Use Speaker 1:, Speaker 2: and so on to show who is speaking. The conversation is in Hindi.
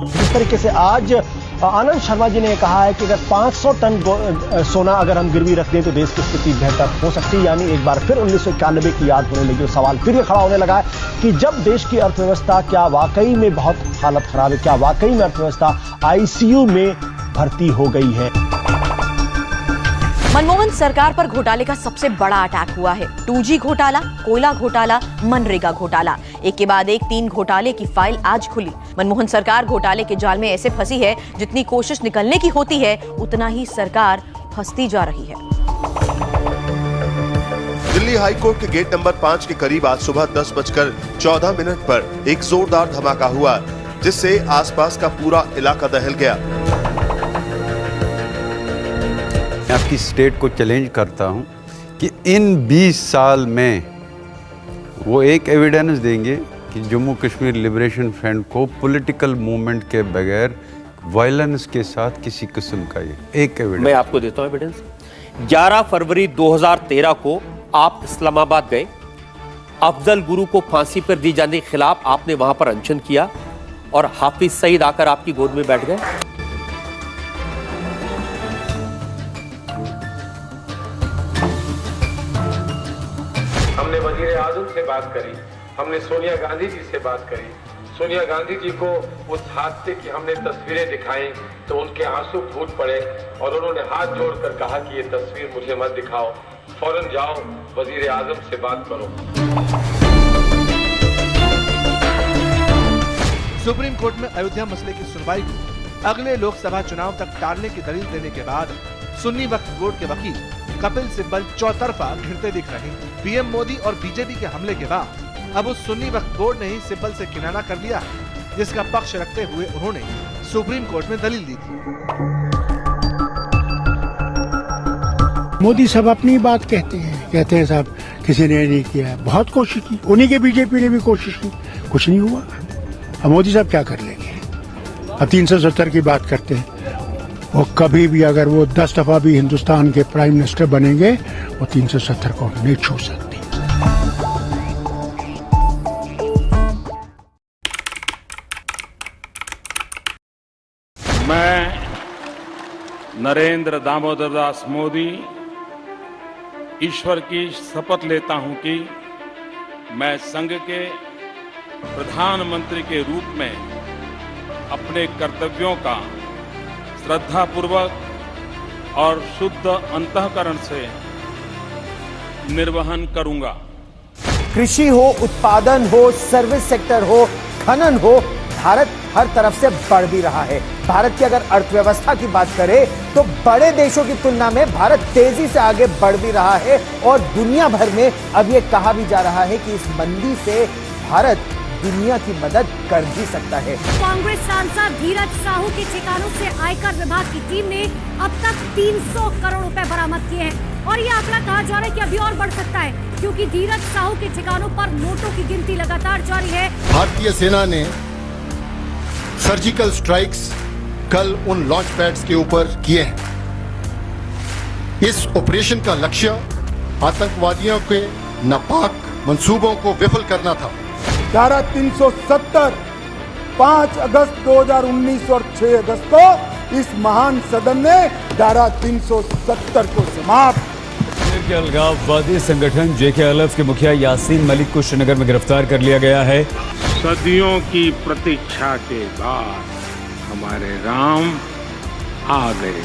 Speaker 1: जिस तरीके से आज आनंद शर्मा जी ने कहा है कि अगर 500 टन सोना अगर हम गिरवी रख दें तो देश की स्थिति बेहतर हो सकती है, यानी एक बार फिर 1991 की याद होने लगी। सवाल फिर ये खड़ा होने लगा है कि जब देश की अर्थव्यवस्था क्या वाकई में बहुत हालत खराब है, क्या वाकई में अर्थव्यवस्था आईसीयू में भर्ती हो गई है।
Speaker 2: मनमोहन सरकार पर घोटाले का सबसे बड़ा अटैक हुआ है। 2G घोटाला, कोयला घोटाला, मनरेगा घोटाला, एक के बाद एक 3 घोटाले की फाइल आज खुली। मनमोहन सरकार घोटाले के जाल में ऐसे फंसी है, जितनी कोशिश निकलने की होती है उतना ही सरकार फंसती जा रही है।
Speaker 3: दिल्ली हाईकोर्ट के गेट नंबर 5 के करीब आज सुबह 10:14 पर एक जोरदार धमाका हुआ, जिससे आसपास का पूरा इलाका दहल गया।
Speaker 4: मैं आपकी स्टेट को चैलेंज करता हूं कि इन 20 साल में वो एक एविडेंस देंगे कि जम्मू कश्मीर लिबरेशन फ्रंट को पॉलिटिकल मूवमेंट के बगैर वायलेंस के साथ किसी किस्म का ये एक एविडेंस।
Speaker 5: मैं आपको देता हूं एविडेंस। 11 फरवरी 2013 को आप इस्लामाबाद गए, अफजल गुरु को फांसी पर दी जाने के खिलाफ आपने वहां पर अनशन किया और हाफिज सईद आकर आपकी गोद में बैठ गए।
Speaker 6: हमने वजीर आजम से बात करी, हमने सोनिया गांधी जी से बात करी। सोनिया गांधी जी को उस हादसे की हमने तस्वीरें दिखाई तो उनके आंसू फूट पड़े और उन्होंने हाथ जोड़कर कहा कि ये तस्वीर मुझे मत दिखाओ, फौरन जाओ वजीर आजम से बात करो।
Speaker 7: सुप्रीम कोर्ट में अयोध्या मसले की सुनवाई को अगले लोकसभा चुनाव तक टालने की दलील देने के बाद सुन्नी वक्फ बोर्ड के वकील कपिल सिब्बल चौतरफा घिरते दिख रहे हैं। पीएम मोदी और बीजेपी के हमले के बाद अब उस सुन्नी वक्फ बोर्ड ने ही सिब्बल से किनारा कर लिया है, जिसका पक्ष रखते हुए उन्होंने सुप्रीम कोर्ट में दलील दी थी।
Speaker 8: मोदी सब अपनी बात कहते हैं साहब किसी ने नहीं किया, बहुत कोशिश की, उन्हीं के बीजेपी ने भी कोशिश की, कुछ नहीं हुआ। अब मोदी साहब क्या कर लेंगे? अब 370 की बात करते हैं, वो कभी भी अगर वो 10 दफा भी हिंदुस्तान के प्राइम मिनिस्टर बनेंगे वो 370 को नहीं छू सकते।
Speaker 9: मैं नरेंद्र दामोदर दास मोदी ईश्वर की शपथ लेता हूं कि मैं संघ के प्रधानमंत्री के रूप में अपने कर्तव्यों का श्रद्धापूर्वक और शुद्ध अंतःकरण से निर्वहन करूंगा।
Speaker 10: कृषि हो, उत्पादन हो, सर्विस सेक्टर हो, खनन हो, भारत हर तरफ से बढ़ भी रहा है। भारत की अगर अर्थव्यवस्था की बात करें तो बड़े देशों की तुलना में भारत तेजी से आगे बढ़ भी रहा है और दुनिया भर में अब यह कहा भी जा रहा है कि इस मंदी से भारत दुनिया की मदद कर भी सकता है।
Speaker 11: कांग्रेस सांसद धीरज साहू के ठिकानों से आयकर विभाग की टीम ने अब तक 300 करोड़ रुपए बरामद किए हैं और ये आंकड़ा कहा जा रहा है कि अभी और बढ़ सकता है, क्योंकि धीरज साहू के ठिकानों पर नोटों की गिनती लगातार जारी है।
Speaker 12: भारतीय सेना ने सर्जिकल स्ट्राइक्स कल उन लॉन्च पैड्स के ऊपर किए हैं। इस ऑपरेशन का लक्ष्य आतंकवादियों के नापाक मंसूबों को विफल करना था।
Speaker 13: धारा 370 5 अगस्त 2019 और 6 अगस्त को इस महान सदन ने धारा 370 को समाप्त।
Speaker 14: के अलगाववादी संगठन JK-LF के मुखिया यासीन मलिक को श्रीनगर में गिरफ्तार कर लिया गया है।
Speaker 9: सदियों की प्रतीक्षा के बाद हमारे राम आ गए।